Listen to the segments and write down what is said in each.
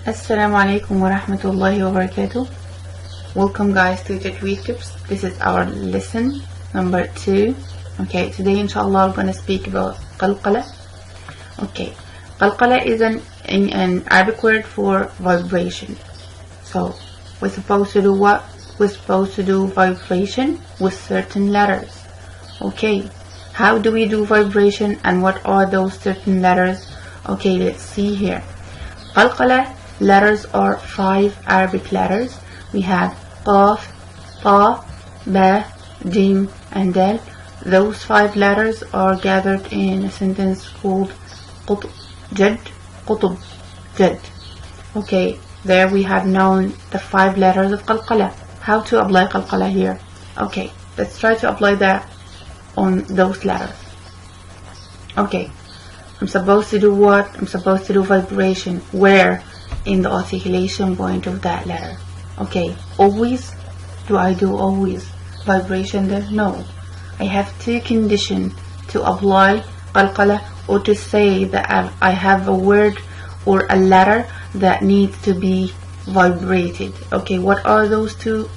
Assalamu alaikum wa rahmatullahi wa barakatuh. Welcome guys to Tajweed Tips. This is our lesson number 2. Okay, today inshallah we're going to speak about Qalqalah. Okay, Qalqalah is an Arabic word for vibration. So we're supposed to do what? We're supposed to do vibration with certain letters. Okay, how do we do vibration and what are those certain letters? Okay, let's see here. Qalqalah letters are 5 Arabic letters. We have Qaf, Ta, Ba, Jim and Dal. Those 5 letters are gathered in a sentence called Qutb, Jad, Qutb, Jad. Okay, there we have known the 5 letters of Qalqalah. How to apply Qalqalah here? Okay, let's try to apply that on those letters. Okay, I'm supposed to do what? I'm supposed to do vibration. Where? In the articulation point of that letter. Okay, always? Do I do always vibration there? No. I have 2 conditions to apply Qalqalah or to say that I have a word or a letter that needs to be vibrated. Okay, what are those 2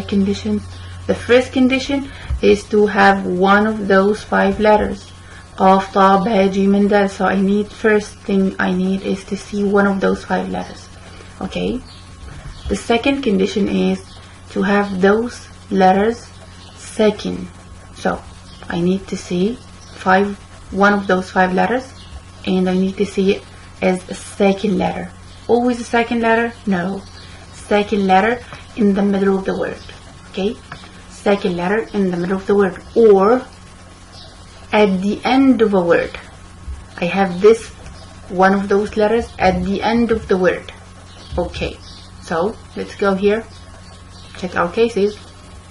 conditions? The first condition is to have one of those 5 letters. Qaf, Ta, Ba, Jim and Dal. So first thing I need is to see one of those 5 letters. Okay. The second condition is to have those letters second. So I need to see one of those 5 letters and I need to see it as a second letter. Always a second letter? No. Second letter in the middle of the word. Okay. Second letter in the middle of the word or at the end of a word. I have this one of those letters at the end of the word. Okay, so let's go here. Check our cases.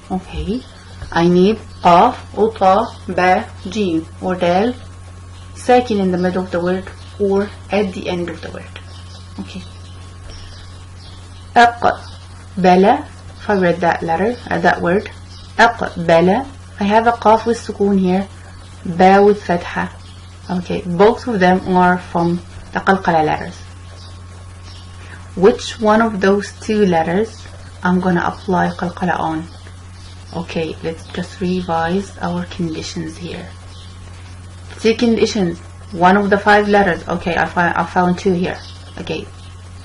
Okay, I need Qaf or Ta, Ba, Jim or Dal second in the middle of the word or at the end of the word. Okay. Aqbala. If I read that letter, that word. Aqbala. I have a Qaf with sukun here. Ba with fatha. Okay, both of them are from the Qalqalah letters. Which one of those 2 letters I'm gonna apply Qalqalah on? Okay, let's just revise our conditions here. 2 conditions. One of the 5 letters. Okay, I found 2 here. Okay,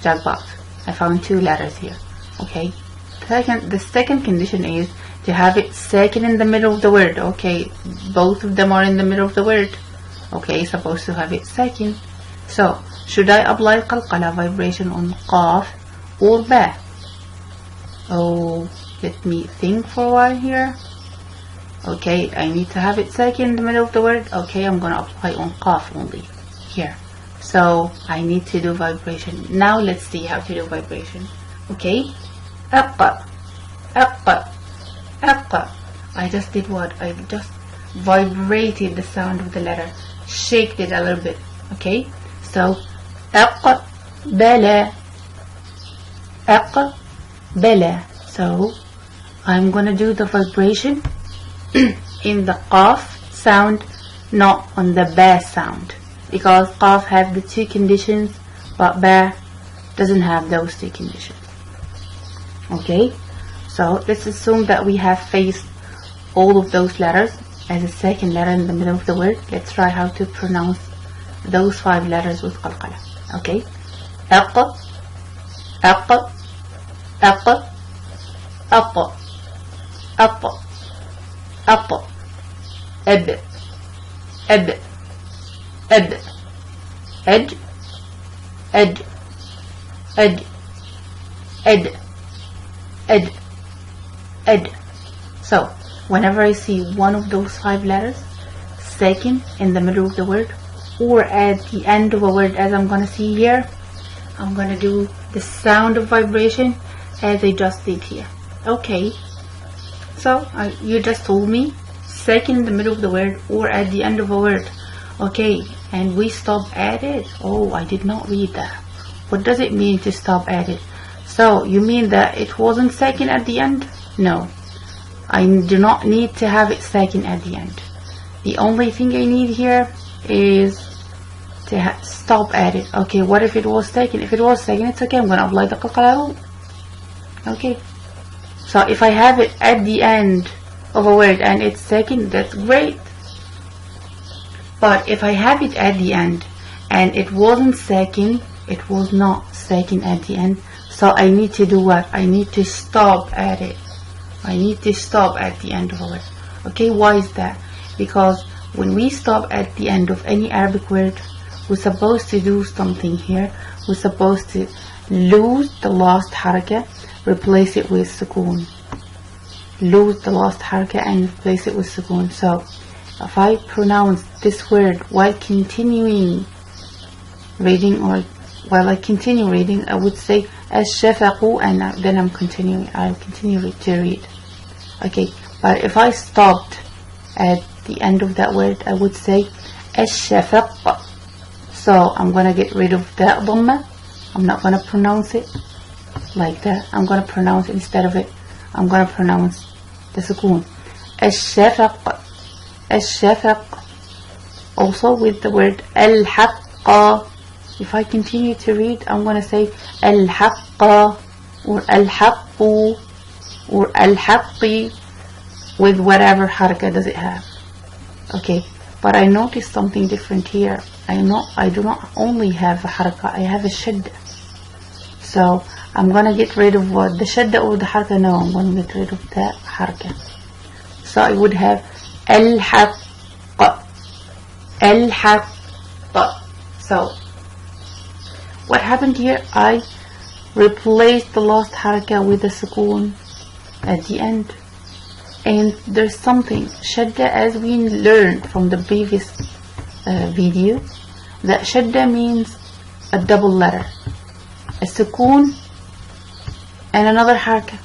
jackpot. I found 2 letters here. Okay. The second condition is to have it second in the middle of the word. Okay, both of them are in the middle of the word. Okay, supposed to have it second. So, should I apply Qalqalah vibration on Qaf or Ba? Oh, let me think for a while here. Okay, I need to have it second in the middle of the word. Okay, I'm gonna apply on Qaf only here. So, I need to do vibration. Now, let's see how to do vibration. Okay, Aqqa. I just did what? I just vibrated the sound of the letter, shaked it a little bit. Okay, so Aqbala. So I'm gonna do the vibration in the Qaf sound, not on the Ba sound, because Qaf have the 2 conditions but Ba doesn't have those 2 conditions. Okay, so let's assume that we have faced all of those letters as a second letter in the middle of the word. Let's try how to pronounce those 5 letters with Qalqalah. Okay, Aq, Ed, So, whenever I see one of those 5 letters second in the middle of the word or at the end of a word, as I'm gonna see here, I'm gonna do the sound of vibration as I just did here. Okay, so you just told me second in the middle of the word or at the end of a word. Okay, and we stop at it. Oh, I did not read that. What does it mean to stop at it? So you mean that it wasn't second at the end? No, I do not need to have it second at the end. The only thing I need here is to stop at it. Okay, what if it was taken? If it was taken, it's okay. I'm going to apply the Qalqalah rule. Okay. So if I have it at the end of a word and it's taken, that's great. But if I have it at the end and it wasn't taken, it was not taken at the end, so I need to do what? I need to stop at it. I need to stop at the end of a word. Okay, why is that? Because when we stop at the end of any Arabic word, we're supposed to do something here. We're supposed to lose the last haraka, replace it with sukoon. Lose the last haraka and replace it with sukoon. So if I pronounce this word while continuing reading, or while I continue reading, I would say ash-shafaqu, and then I'll continue to read. Okay, but if I stopped at the end of that word, I would say ash-shafaq. So I'm gonna get rid of that dhamma. I'm not gonna pronounce it like that. I'm gonna pronounce it, instead of it, I'm gonna pronounce the sukoon. Ash-shafaq. Ash-shafaq. Also with the word al-haqqa. If I continue to read, I'm gonna say al-haqqa or al-haqqu or al-haqqi with whatever haraka does it have. Okay, but I noticed something different here. I do not only have a haraka, I have a shadda. So I'm gonna get rid of what? The shadda or the haraka? No, I'm gonna get rid of that haraka. So I would have al-haqqa. Al-haqqa. So what happened here? I replaced the last haraka with a sukoon at the end. And there's something, shadda, as we learned from the previous video, that shadda means a double letter, a sukoon and another haraka.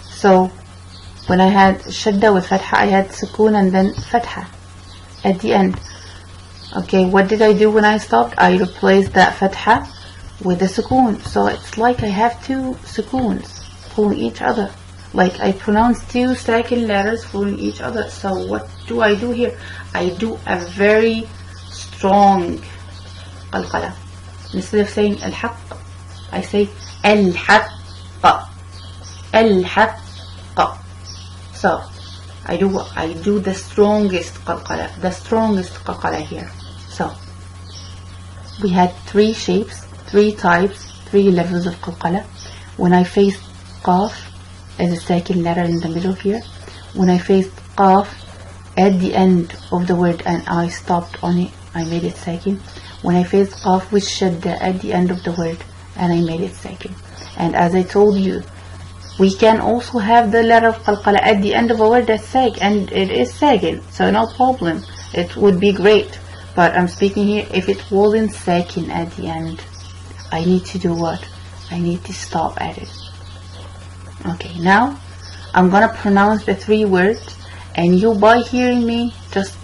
So when I had shadda with fatha, I had sukoon and then fatha at the end. Okay, what did I do when I stopped? I replaced that fatha with a sukoon. So it's like I have two sukoons following each other. Like I pronounce two second letters following each other. So what do I do here? I do a very strong qalqalah. Instead of saying al-haqq, I say al-haqqa. Al-haqqa. So I do the strongest qalqalah. The strongest qalqalah here. So we had three shapes, three types, three levels of qalqalah. When I faced qaf as a second letter in the middle here, when I faced qaf at the end of the word and I stopped on it, I made it second. When I faced qaf with shadda at the end of the word and I made it second. And as I told you, we can also have the letter of qalqalah at the end of a word that's sag, and it is second, so no problem. It would be great. But I'm speaking here, if it wasn't second at the end, I need to do what? I need to stop at it. Okay, now I'm gonna pronounce the three words, and you, by hearing me, just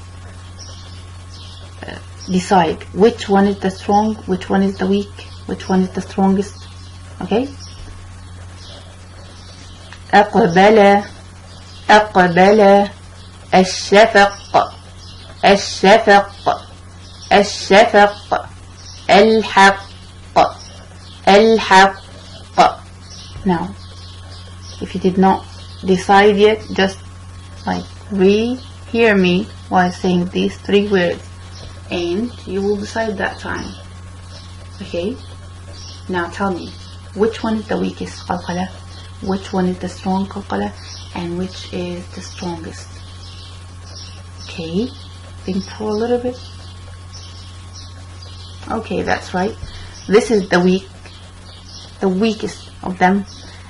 decide which one is the strong, which one is the weak, which one is the strongest. Okay? أقبل أقبل الشفق الشفق الشفق الحق الحق. Now, if you did not decide yet, just like re-hear me while saying these three words, and you will decide that time. Okay? Now tell me, which one is the weakest qalqalah, which one is the strong qalqalah, and which is the strongest. Okay? Think for a little bit. Okay, that's right. This is the weakest of them,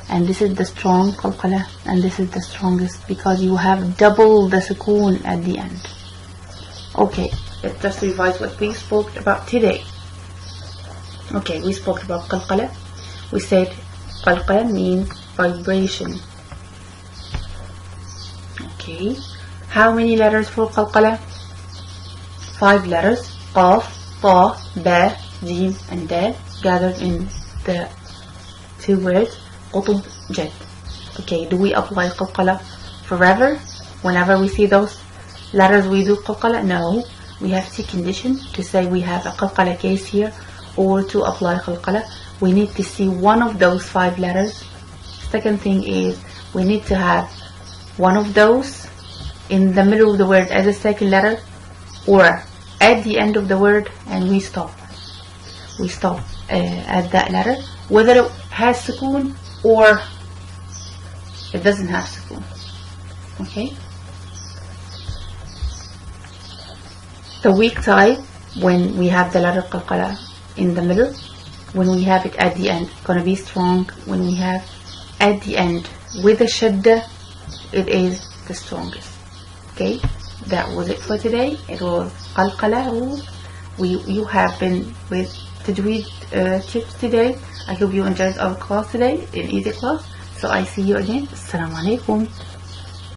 and this is the strong qalqalah, and this is the strongest, because you have double the sukoon at the end. Okay, let's just revise what we spoke about today. Okay, we spoke about qalqalah. We said qalqalah means vibration. Okay, how many letters for qalqalah? 5 letters: qaf, ta, ba, jim, and dal, gathered in the two words qutb, jad. Okay, do we apply qalqalah forever? Whenever we see those letters we do qalqalah? No, we have two conditions to say we have a qalqala case here, or to apply qalqala. We need to see one of those 5 letters. Second thing is we need to have one of those in the middle of the word as a second letter, or at the end of the word, and we stop at that letter, whether it has sukoon or it doesn't have sukoon. Okay. The weak type, when we have the letter qalqala in the middle, when we have it at the end, gonna be strong. When we have at the end with a shadda, it is the strongest. Okay, that was it for today. It was qalqala rule. You have been with Tajweed tips today. I hope you enjoyed our class today, an easy class. So I see you again. Assalamu alaikum.